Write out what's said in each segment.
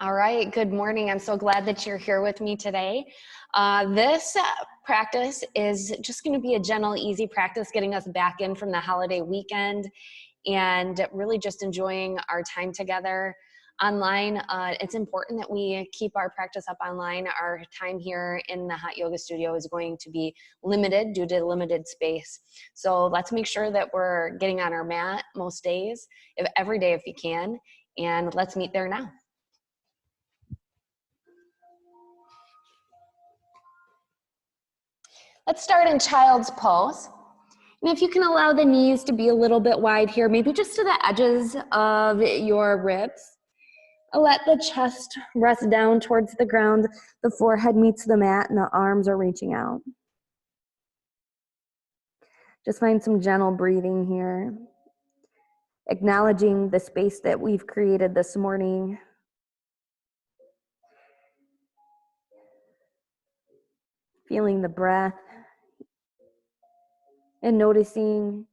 All right, good morning. I'm so glad that you're here with me today. This practice is just going to be a gentle, easy practice, getting us back in from the holiday weekend and really just enjoying our time together online. It's important that we keep our practice up online. Our time here in the hot yoga studio is going to be limited due to limited space. So let's make sure that we're getting on our mat most days, every day if you can, and let's meet there now. Let's start in child's pose. And if you can allow the knees to be a little bit wide here, maybe just to the edges of your ribs. Let the chest rest down towards the ground. The forehead meets the mat and the arms are reaching out. Just find some gentle breathing here. Acknowledging the space that we've created this morning. Feeling the breath. And noticing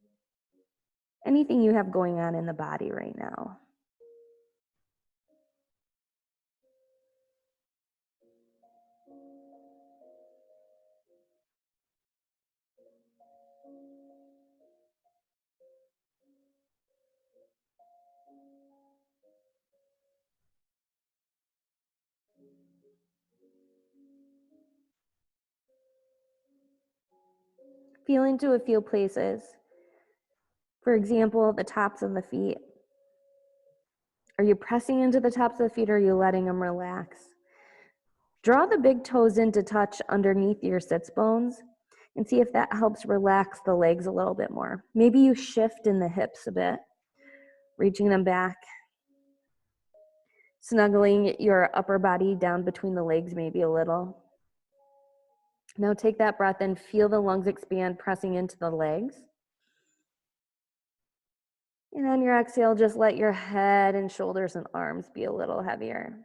anything you have going on in the body right now. Feel into a few places. For example, the tops of the feet. Are you pressing into the tops of the feet or are you letting them relax? Draw the big toes in to touch underneath your sits bones and see if that helps relax the legs a little bit more. Maybe you shift in the hips a bit, reaching them back. Snuggling your upper body down between the legs maybe a little. Now take that breath in, feel the lungs expand, pressing into the legs. And on your exhale, just let your head and shoulders and arms be a little heavier.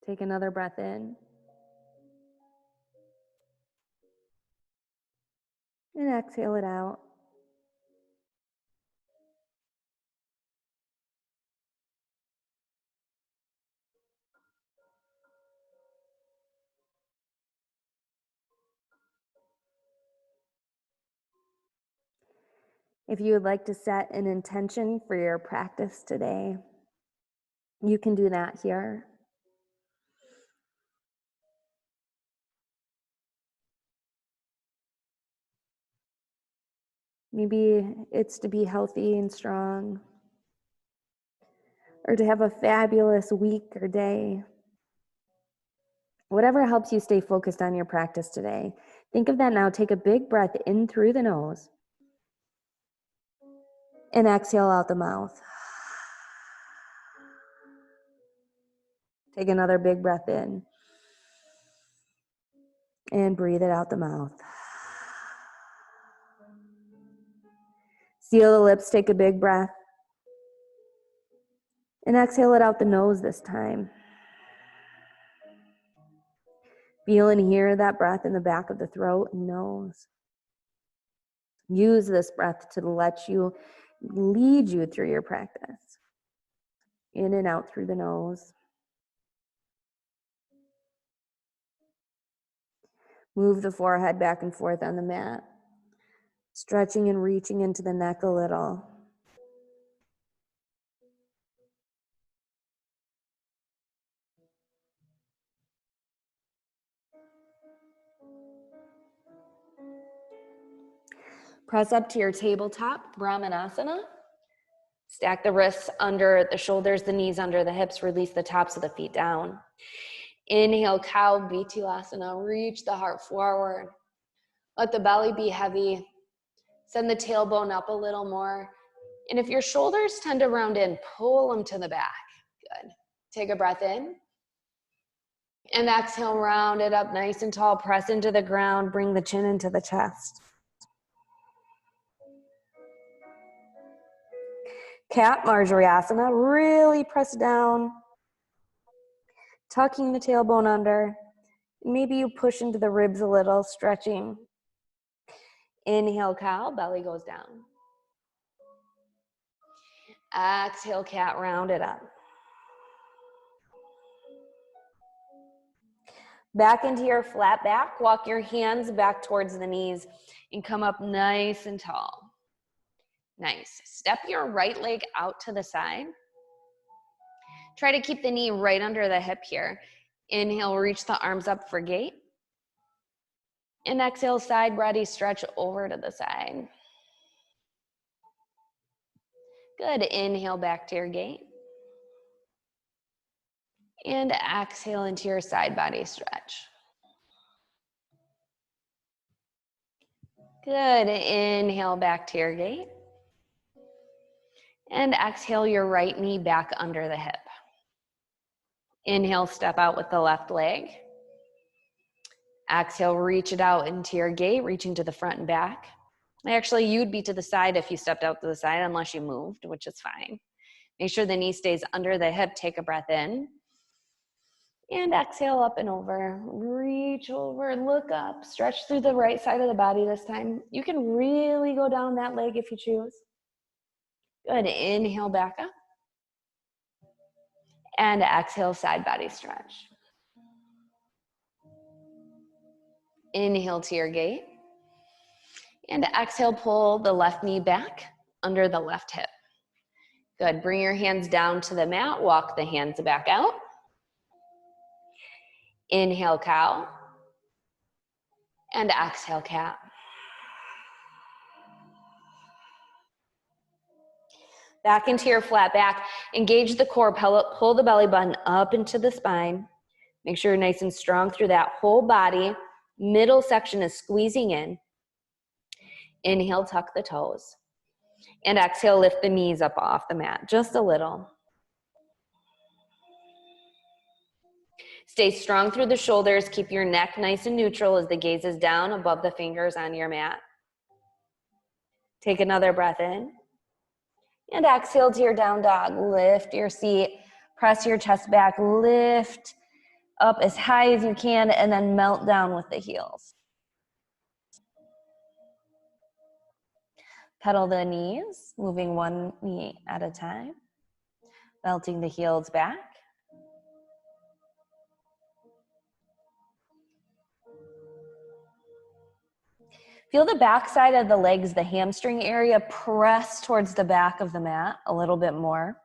Take another breath in. And exhale it out. If you would like to set an intention for your practice today, you can do that here. Maybe it's to be healthy and strong, or to have a fabulous week or day. Whatever helps you stay focused on your practice today. Think of that now. Take a big breath in through the nose and exhale out the mouth. Take another big breath in and breathe it out the mouth. Seal the lips, take a big breath and exhale it out the nose this time. Feel and hear that breath in the back of the throat and nose. Use this breath to lead you through your practice. In and out through the nose. Move the forehead back and forth on the mat. Stretching and reaching into the neck a little. Press up to your tabletop, Brahmanasana. Stack the wrists under the shoulders, the knees under the hips, release the tops of the feet down. Inhale, cow, Bhadrasana, reach the heart forward. Let the belly be heavy. Send the tailbone up a little more. And if your shoulders tend to round in, pull them to the back. Good. Take a breath in. And exhale, round it up nice and tall. Press into the ground, bring the chin into the chest. Cat Bhadrasana, really press down, tucking the tailbone under. Maybe you push into the ribs a little, stretching. Inhale, cow, belly goes down. Exhale, cat, round it up. Back into your flat back. Walk your hands back towards the knees and come up nice and tall. Nice. Step your right leg out to the side. Try to keep the knee right under the hip here. Inhale, reach the arms up for gate. And exhale, side body stretch over to the side. Good. Inhale back to your gate. And exhale into your side body stretch. Good. Inhale back to your gate. And exhale your right knee back under the hip. Inhale, step out with the left leg. Exhale, reach it out into your gate, reaching to the front and back. Actually, you'd be to the side if you stepped out to the side unless you moved, which is fine. Make sure the knee stays under the hip. Take a breath in. And exhale up and over. Reach over, look up, stretch through the right side of the body this time. You can really go down that leg if you choose. Good. Inhale back up. And exhale, side body stretch. Inhale to your gate. And exhale, pull the left knee back under the left hip. Good. Bring your hands down to the mat. Walk the hands back out. Inhale, cow. And exhale, cat. Back into your flat back. Engage the core. Pull the belly button up into the spine. Make sure you're nice and strong through that whole body. Middle section is squeezing in. Inhale, tuck the toes. And exhale, lift the knees up off the mat, just a little. Stay strong through the shoulders. Keep your neck nice and neutral as the gaze is down above the fingers on your mat. Take another breath in. And exhale to your down dog. Lift your seat. Press your chest back. Lift up as high as you can and then melt down with the heels. Pedal the knees, moving one knee at a time. Melting the heels back. Feel the back side of the legs, the hamstring area, press towards the back of the mat a little bit more.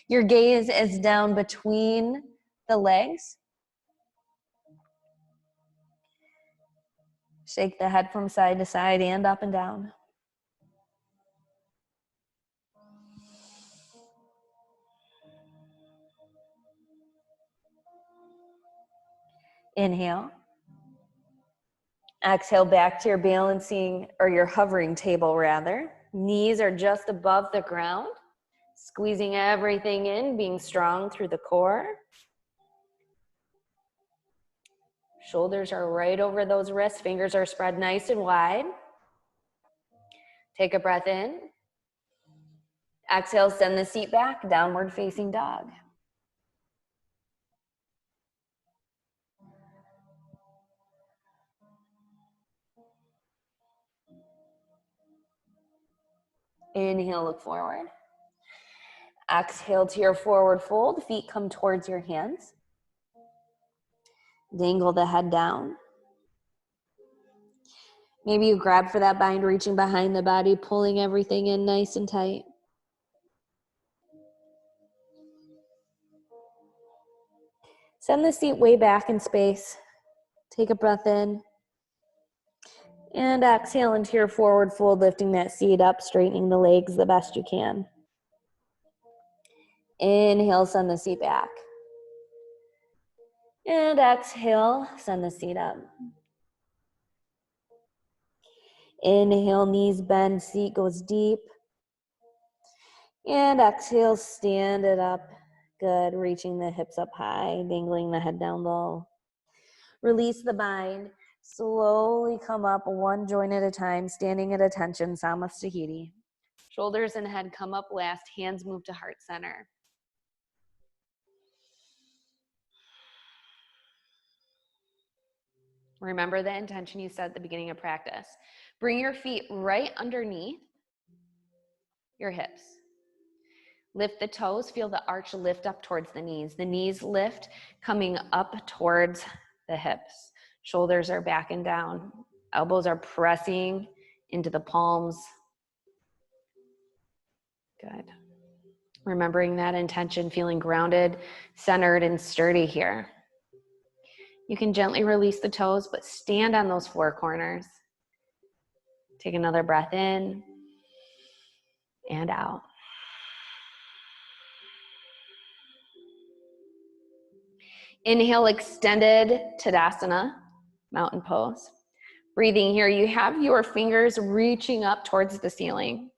Your gaze is down between the legs. Shake the head from side to side and up and down. Inhale. Exhale back to your balancing or your hovering table rather. Knees are just above the ground. Squeezing everything in, being strong through the core. Shoulders are right over those wrists. Fingers are spread nice and wide. Take a breath in. Exhale, send the seat back, downward facing dog. Inhale, look forward. Exhale to your forward fold. Feet come towards your hands. Dangle the head down. Maybe you grab for that bind, reaching behind the body, pulling everything in nice and tight. Send the seat way back in space. Take a breath in. And exhale into your forward fold, lifting that seat up, straightening the legs the best you can. Inhale, send the seat back. And exhale, send the seat up. Inhale, knees bend, seat goes deep. And exhale, stand it up. Good, reaching the hips up high, dangling the head down low. Release the bind. Slowly come up one joint at a time, standing at attention, Samasthiti. Shoulders and head come up last, hands move to heart center. Remember the intention you set at the beginning of practice. Bring your feet right underneath your hips. Lift the toes, feel the arch lift up towards the knees lift coming up towards the hips. Shoulders are back and down. Elbows are pressing into the palms. Good. Remembering that intention, feeling grounded, centered, and sturdy here. You can gently release the toes, but stand on those four corners. Take another breath in and out. Inhale, extended Tadasana, mountain pose. Breathing here, you have your fingers reaching up towards the ceiling.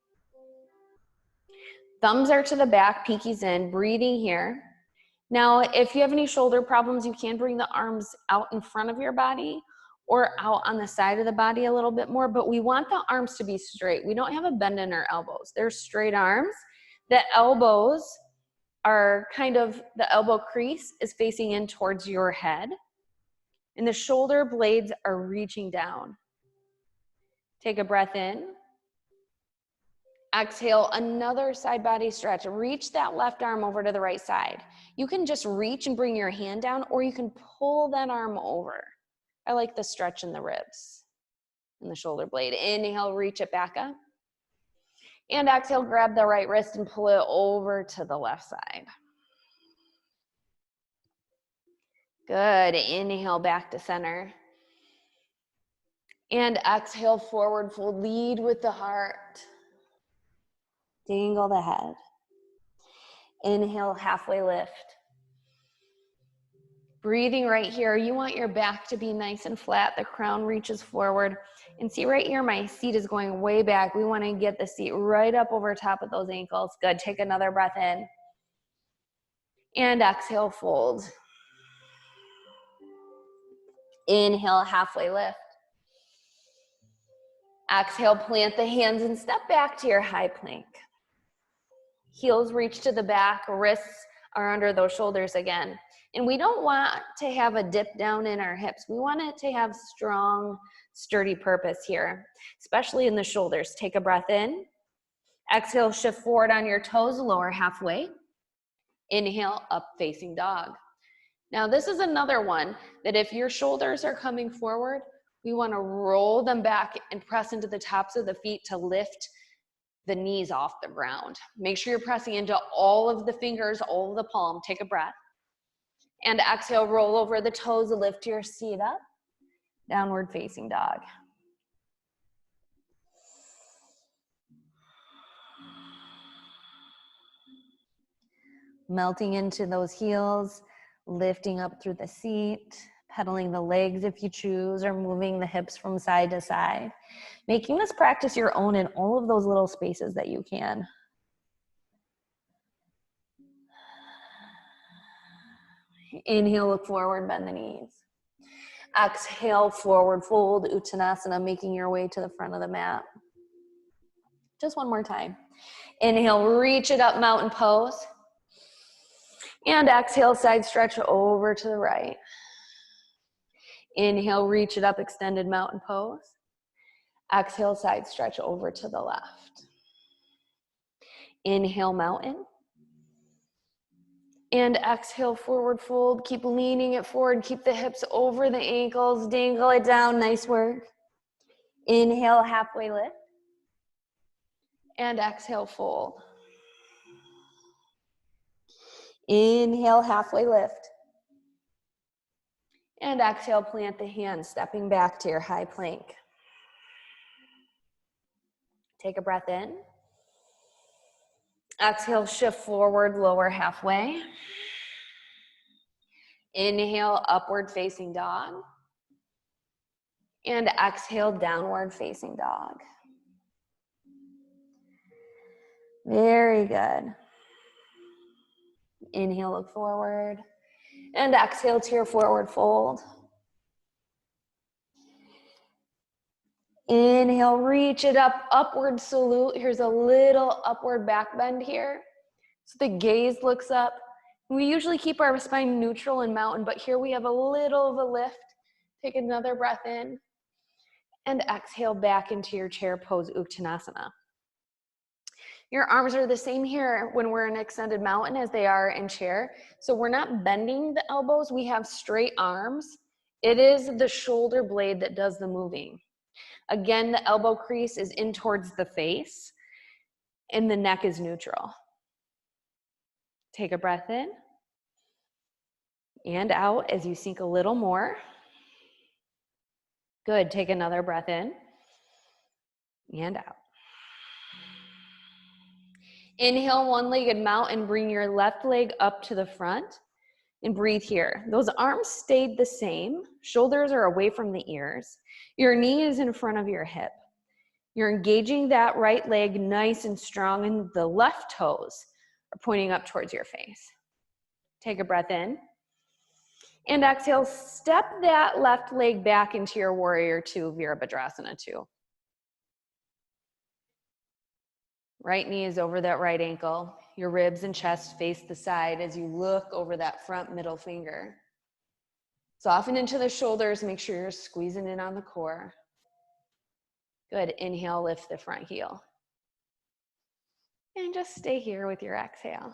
Thumbs are to the back, pinkies in, breathing here. Now, if you have any shoulder problems, you can bring the arms out in front of your body or out on the side of the body a little bit more, but we want the arms to be straight. We don't have a bend in our elbows. They're straight arms. The elbows are kind of, the elbow crease is facing in towards your head, and the shoulder blades are reaching down. Take a breath in. Exhale, another side body stretch. Reach that left arm over to the right side. You can just reach and bring your hand down, or you can pull that arm over. I like the stretch in the ribs and the shoulder blade. Inhale, reach it back up. And exhale, grab the right wrist and pull it over to the left side. Good. Inhale, back to center. And exhale, forward fold. Lead with the heart. Dangle the head. Inhale, halfway lift. Breathing right here. You want your back to be nice and flat. The crown reaches forward. And see right here, my seat is going way back. We want to get the seat right up over top of those ankles. Good. Take another breath in. And exhale, fold. Inhale, halfway lift. Exhale, plant the hands and step back to your high plank. Heels reach to the back, wrists are under those shoulders again. And we don't want to have a dip down in our hips. We want it to have strong, sturdy purpose here, especially in the shoulders. Take a breath in. Exhale, shift forward on your toes, lower halfway. Inhale, up facing dog. Now this is another one that if your shoulders are coming forward, we want to roll them back and press into the tops of the feet to lift the knees off the ground. Make sure you're pressing into all of the fingers, all of the palm. Take a breath. And exhale, roll over the toes, lift your seat up. Downward facing dog. Melting into those heels, lifting up through the seat, pedaling the legs if you choose, or moving the hips from side to side. Making this practice your own in all of those little spaces that you can. Inhale, look forward, bend the knees. Exhale, forward fold, Uttanasana, making your way to the front of the mat. Just one more time. Inhale, reach it up, mountain pose. And exhale, side stretch over to the right. Inhale, reach it up, extended mountain pose. Exhale, side stretch over to the left. Inhale, mountain. And exhale, forward fold. Keep leaning it forward. Keep the hips over the ankles. Dangle it down. Nice work. Inhale, halfway lift. And exhale, fold. Inhale, halfway lift. And exhale, plant the hands, stepping back to your high plank. Take a breath in. Exhale, shift forward, lower halfway. Inhale, upward facing dog. And exhale, downward facing dog. Very good. Inhale, look forward. And exhale to your forward fold. Inhale, reach it up, upward salute. Here's a little upward back bend here. So the gaze looks up. We usually keep our spine neutral in mountain, but here we have a little of a lift. Take another breath in. And exhale back into your chair pose, Uttanasana. Your arms are the same here when we're in extended mountain as they are in chair. So we're not bending the elbows, we have straight arms. It is the shoulder blade that does the moving. Again, the elbow crease is in towards the face and the neck is neutral. Take a breath in and out as you sink a little more. Good, take another breath in and out. Inhale, one-legged mount and bring your left leg up to the front and breathe here. Those arms stayed the same. Shoulders are away from the ears. Your knee is in front of your hip. You're engaging that right leg nice and strong and the left toes are pointing up towards your face. Take a breath in and exhale, step that left leg back into your warrior two, Vera Bhadrasana 2. Right knee is over that right ankle. Your ribs and chest face the side as you look over that front middle finger. Soften into the shoulders, make sure you're squeezing in on the core. Good, inhale, lift the front heel. And just stay here with your exhale.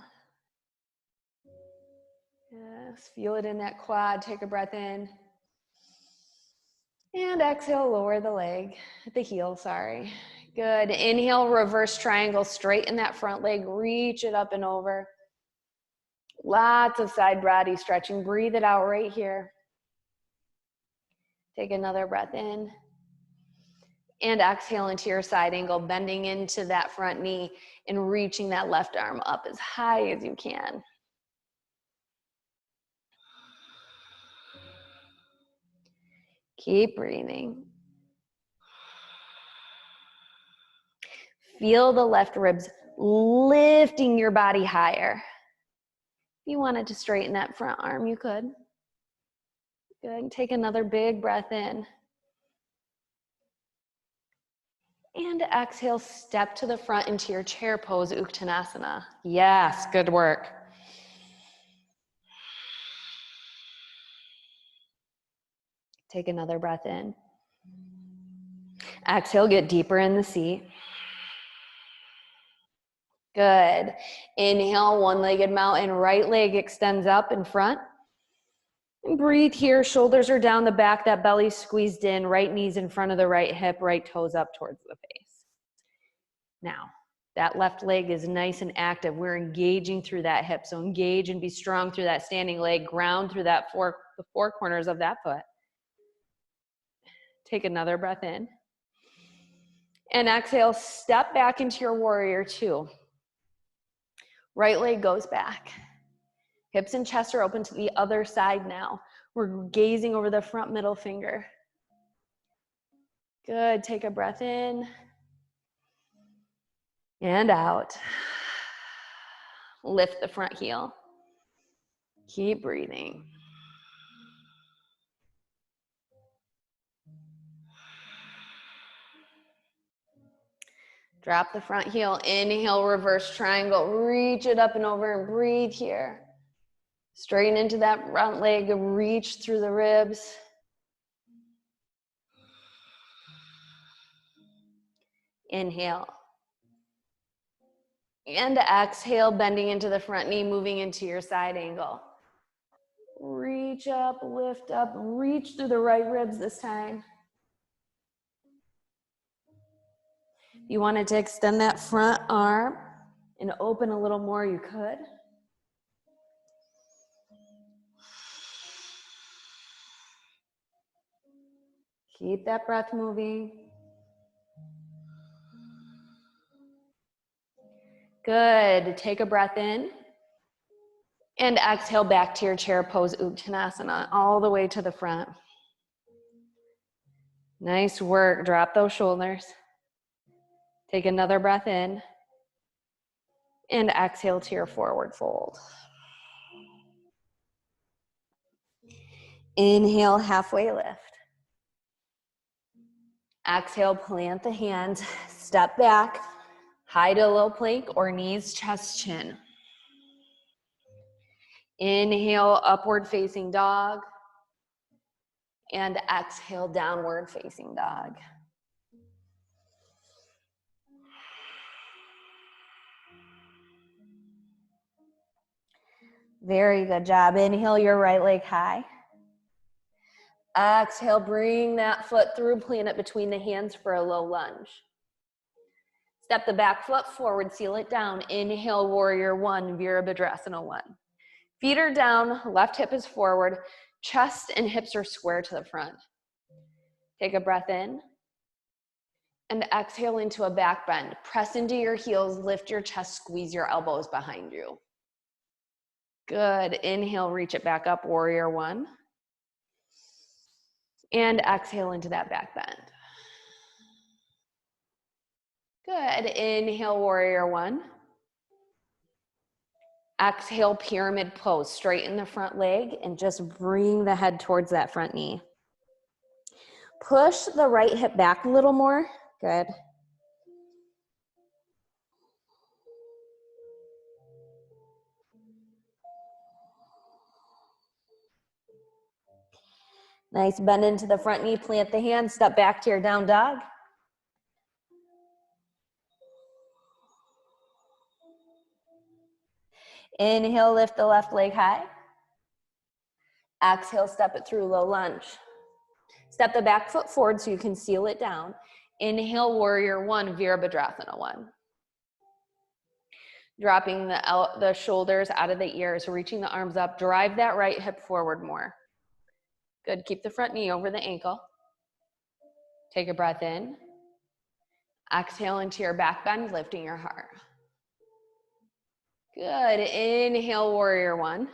Yes, feel it in that quad, take a breath in. And exhale, lower the leg, the heel, sorry. Good, inhale, reverse triangle, straighten that front leg, reach it up and over. Lots of side body stretching, breathe it out right here. Take another breath in. And exhale into your side angle, bending into that front knee and reaching that left arm up as high as you can. Keep breathing. Feel the left ribs lifting your body higher. If you wanted to straighten that front arm, you could. Good. Take another big breath in. And exhale, step to the front into your chair pose, Uttanasana. Yes, good work. Take another breath in. Exhale, get deeper in the seat. Good. Inhale, one-legged mountain, right leg extends up in front. And breathe here, shoulders are down the back, that belly squeezed in, right knees in front of the right hip, right toes up towards the face. Now, that left leg is nice and active. We're engaging through that hip. So engage and be strong through that standing leg, ground through that the four corners of that foot. Take another breath in. And exhale, step back into your warrior two. Right leg goes back. Hips and chest are open to the other side now. We're gazing over the front middle finger. Good, take a breath in and out. Lift the front heel. Keep breathing. Drop the front heel, inhale, reverse triangle, reach it up and over and breathe here. Straighten into that front leg, reach through the ribs. Inhale. And exhale, bending into the front knee, moving into your side angle. Reach up, lift up, reach through the right ribs this time. If you wanted to extend that front arm and open a little more, you could. Keep that breath moving. Good. Take a breath in. And exhale back to your chair pose, Uttanasana, all the way to the front. Nice work. Drop those shoulders. Take another breath in. And exhale to your forward fold. Inhale, halfway lift. Exhale, plant the hands, step back, high to low plank or knees, chest, chin. Inhale, upward facing dog. And exhale, downward facing dog. Very good job. Inhale your right leg high. Exhale, bring that foot through, plant it between the hands for a low lunge. Step the back foot forward, seal it down. Inhale, warrior one, Vera Bhadrasana one. Feet are down, left hip is forward, chest and hips are square to the front. Take a breath in and exhale into a back bend. Press into your heels, lift your chest, squeeze your elbows behind you. Good. Inhale, reach it back up, warrior one. And exhale into that back bend. Good. Inhale, warrior one. Exhale, pyramid pose. Straighten the front leg and just bring the head towards that front knee. Push the right hip back a little more. Good. Nice. Bend into the front knee, plant the hands, step back to your down dog. Inhale, lift the left leg high. Exhale, step it through, low lunge. Step the back foot forward so you can seal it down. Inhale, warrior one, Vera Bhadrasana one. Dropping the shoulders out of the ears, reaching the arms up. Drive that right hip forward more. Good. Keep the front knee over the ankle. Take a breath in. Exhale into your back bend, lifting your heart. Good. Inhale, warrior one.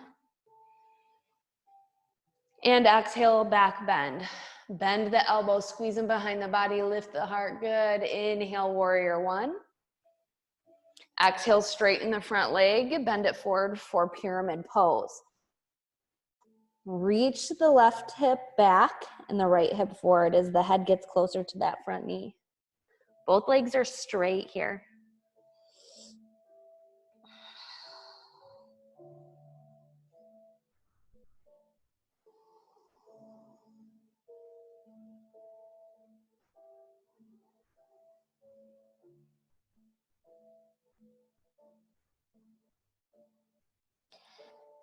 And exhale, back bend. Bend the elbows, squeeze them behind the body, lift the heart. Good. Inhale, warrior one. Exhale, straighten the front leg, bend it forward for pyramid pose. Reach the left hip back and the right hip forward as the head gets closer to that front knee. Both legs are straight here.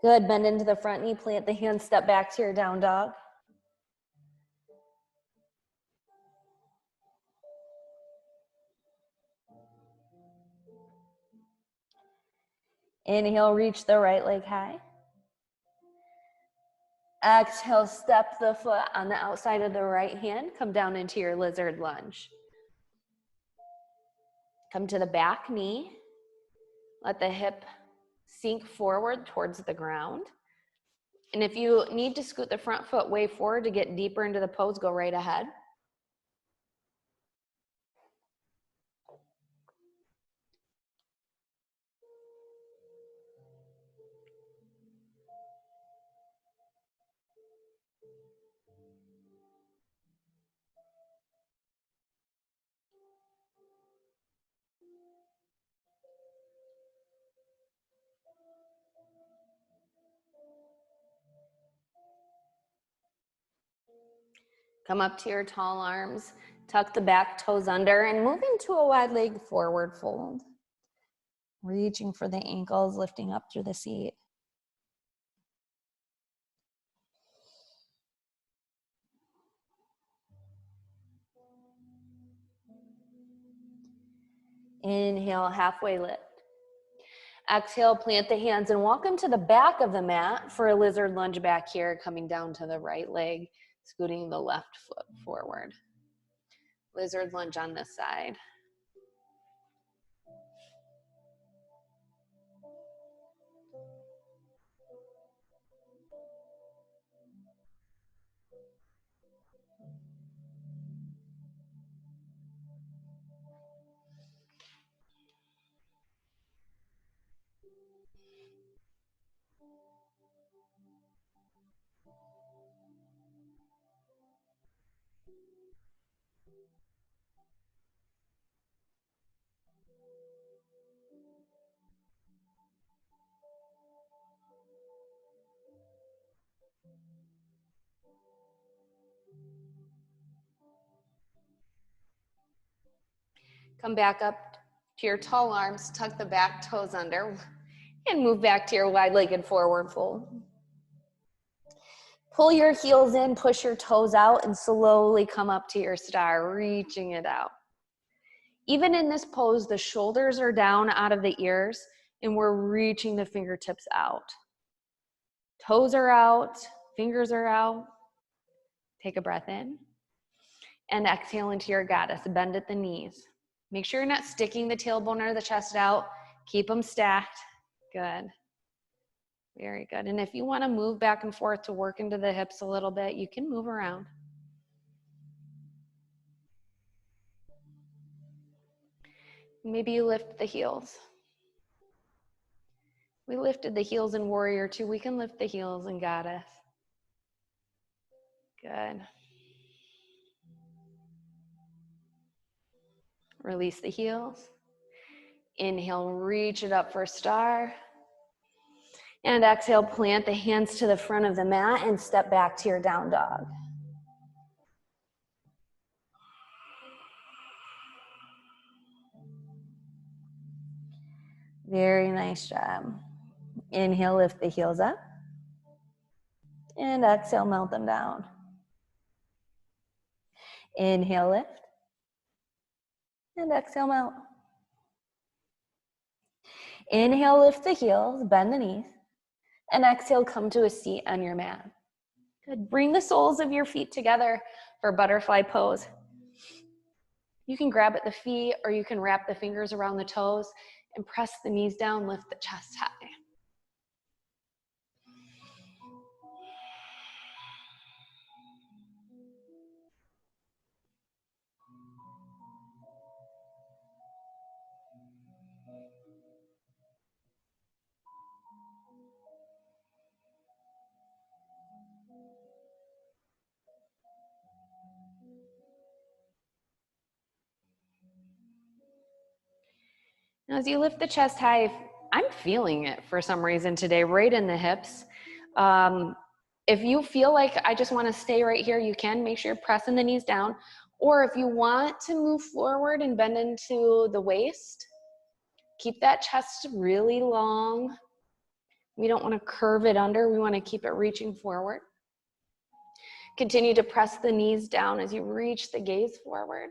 Good. Bend into the front knee, plant the hands, step back to your down dog. Inhale, reach the right leg high. Exhale, step the foot on the outside of the right hand. Come down into your lizard lunge. Come to the back knee. Let the hip sink forward towards the ground. And if you need to scoot the front foot way forward to get deeper into the pose, go right ahead. Come up to your tall arms, tuck the back toes under, and move into a wide leg forward fold. Reaching for the ankles, lifting up through the seat. Inhale, halfway lift. Exhale, plant the hands and walk them to the back of the mat for a lizard lunge back here, coming down to the right leg, scooting the left foot forward. Lizard lunge on this side. Come back up to your tall arms, tuck the back toes under. And move back to your wide-legged forward fold. Pull your heels in, push your toes out, and slowly come up to your star, reaching it out. Even in this pose, the shoulders are down out of the ears, and we're reaching the fingertips out. Toes are out, fingers are out. Take a breath in. And exhale into your goddess. Bend at the knees. Make sure you're not sticking the tailbone or the chest out. Keep them stacked. Good. Very good. And if you want to move back and forth to work into the hips a little bit, you can move around. Maybe you lift the heels. We lifted the heels in Warrior 2. We can lift the heels in Goddess. Good. Release the heels. Inhale, reach it up for star. And exhale, plant the hands to the front of the mat and step back to your down dog. Very nice job. Inhale, lift the heels up. And exhale, melt them down. Inhale, lift. And exhale, melt. Inhale, lift the heels, bend the knees. And exhale, come to a seat on your mat. Good. Bring the soles of your feet together for butterfly pose. You can grab at the feet or you can wrap the fingers around the toes and press the knees down, lift the chest high. Now, as you lift the chest high, I'm feeling it for some reason today, right in the hips. If you feel like I just want to stay right here, you can. Make sure you're pressing the knees down. Or if you want to move forward and bend into the waist, keep that chest really long. We don't want to curve it under. We want to keep it reaching forward. Continue to press the knees down as you reach the gaze forward.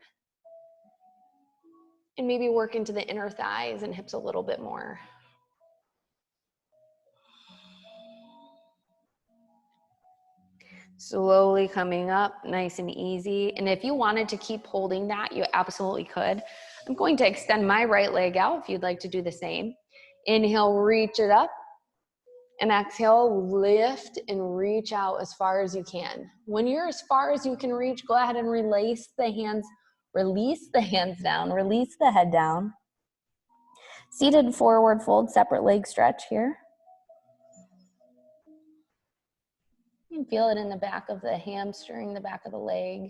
And maybe work into the inner thighs and hips a little bit more. Slowly coming up, nice and easy. And if you wanted to keep holding that, you absolutely could. I'm going to extend my right leg out if you'd like to do the same. Inhale, reach it up. And exhale, lift and reach out as far as you can. When you're as far as you can reach, go ahead and release the hands down, release the head down. Seated forward fold, separate leg stretch here. You can feel it in the back of the hamstring, the back of the leg.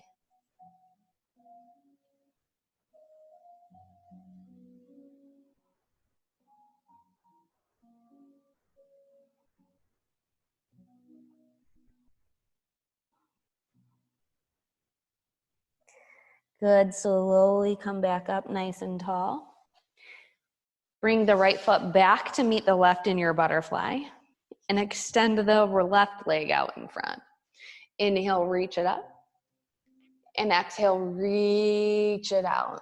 Good, slowly come back up nice and tall. Bring the right foot back to meet the left in your butterfly and extend the left leg out in front. Inhale, reach it up. And exhale, reach it out.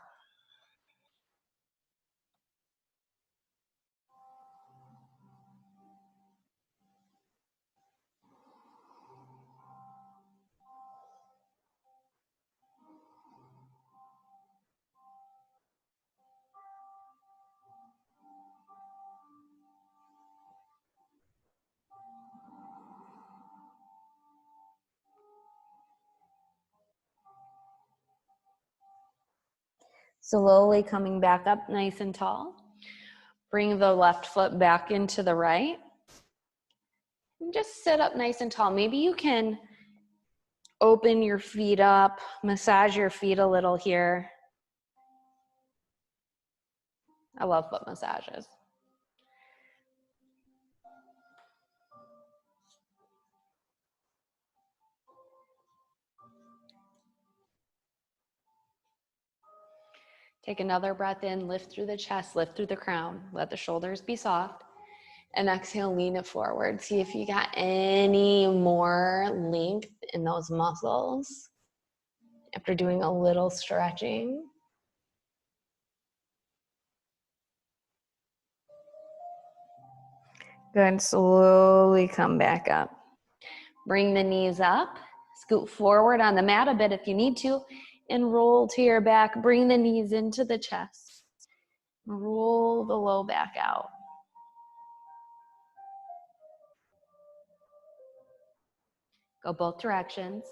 Slowly coming back up nice and tall. Bring the left foot back into the right. And just sit up nice and tall. Maybe you can open your feet up, massage your feet a little here. I love foot massages. Take another breath in, lift through the chest, lift through the crown. Let the shoulders be soft. And exhale, lean it forward. See if you got any more length in those muscles after doing a little stretching. Good, slowly come back up. Bring the knees up, scoot forward on the mat a bit if you need to, and roll to your back. Bring the knees into the chest. Roll the low back out. Go both directions.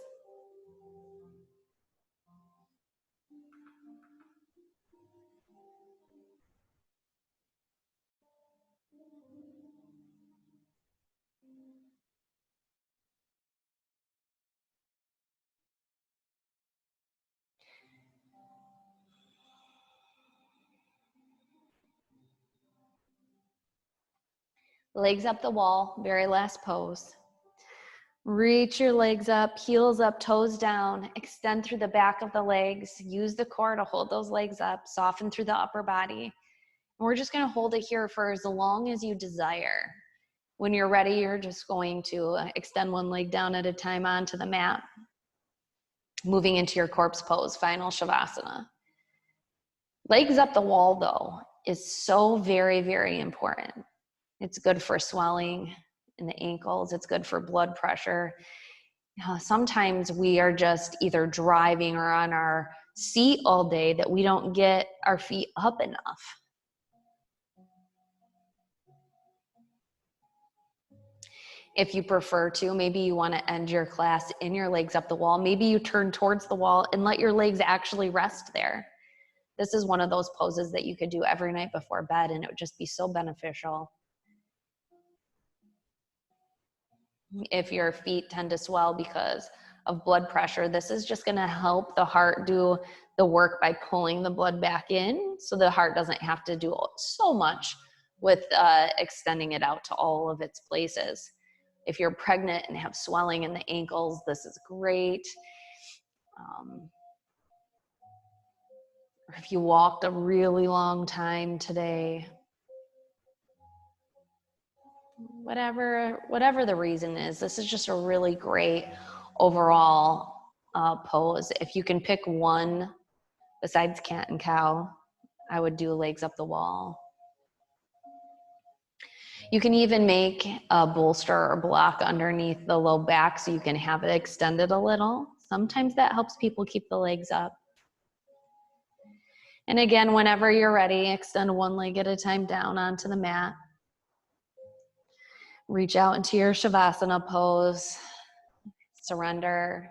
Legs up the wall, very last pose. Reach your legs up, heels up, toes down. Extend through the back of the legs. Use the core to hold those legs up. Soften through the upper body. And we're just going to hold it here for as long as you desire. When you're ready, you're just going to extend one leg down at a time onto the mat. Moving into your corpse pose, final Shavasana. Legs up the wall, though, is so very, very important. It's good for swelling in the ankles. It's good for blood pressure. Sometimes we are just either driving or on our seat all day that we don't get our feet up enough. If you prefer to, maybe you want to end your class in your legs up the wall. Maybe you turn towards the wall and let your legs actually rest there. This is one of those poses that you could do every night before bed, and it would just be so beneficial. If your feet tend to swell because of blood pressure, this is just going to help the heart do the work by pulling the blood back in, so the heart doesn't have to do so much with extending it out to all of its places. If you're pregnant and have swelling in the ankles, this is great. Or if you walked a really long time today, whatever the reason is, this is just a really great overall pose. If you can pick one besides cat and cow, I would do legs up the wall. You can even make a bolster or block underneath the low back so you can have it extended a little. Sometimes that helps people keep the legs up. And again, whenever you're ready, extend one leg at a time down onto the mat. Reach out into your Shavasana pose. Surrender.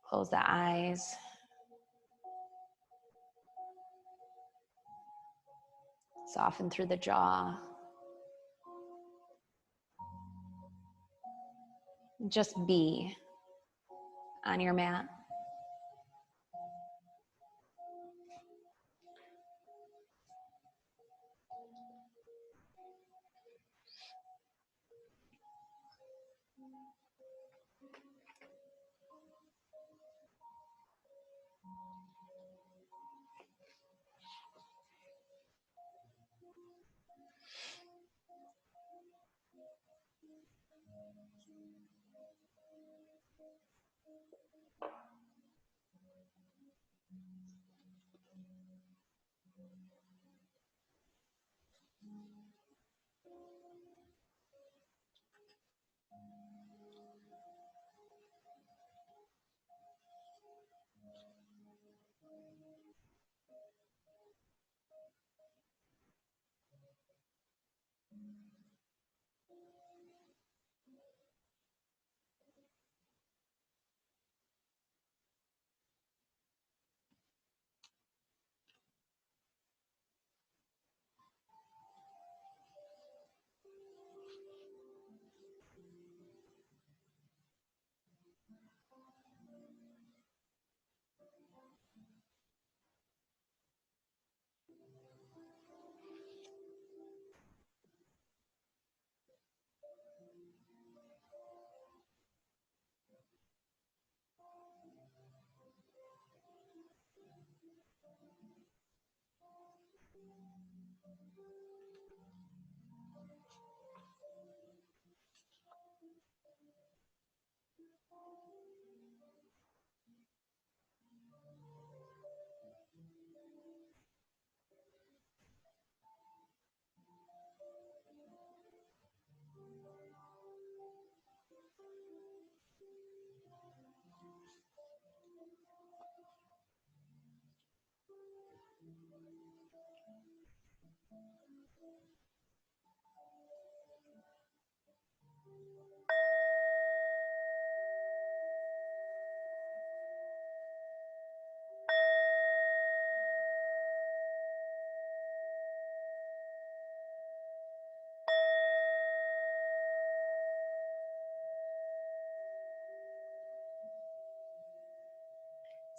Close the eyes. Soften through the jaw. Just be on your mat.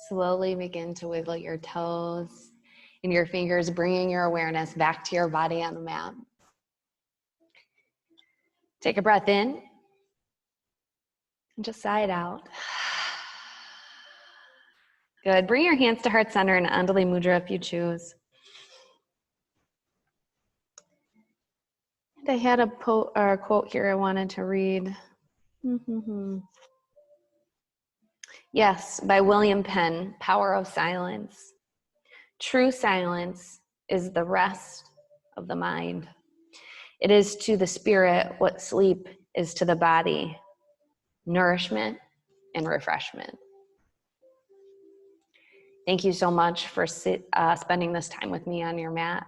Slowly begin to wiggle your toes and your fingers, bringing your awareness back to your body on the mat. Take a breath in and just sigh it out. Good. Bring your hands to heart center and Andali Mudra if you choose. And I had a quote here I wanted to read. Yes, by William Penn, Power of Silence. True silence is the rest of the mind. It is to the spirit what sleep is to the body, nourishment and refreshment. Thank you so much for spending this time with me on your mat.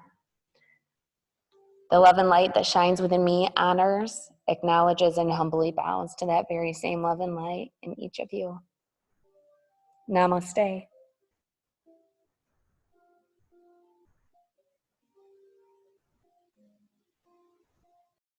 The love and light that shines within me honors, acknowledges, and humbly bows to that very same love and light in each of you. Namaste.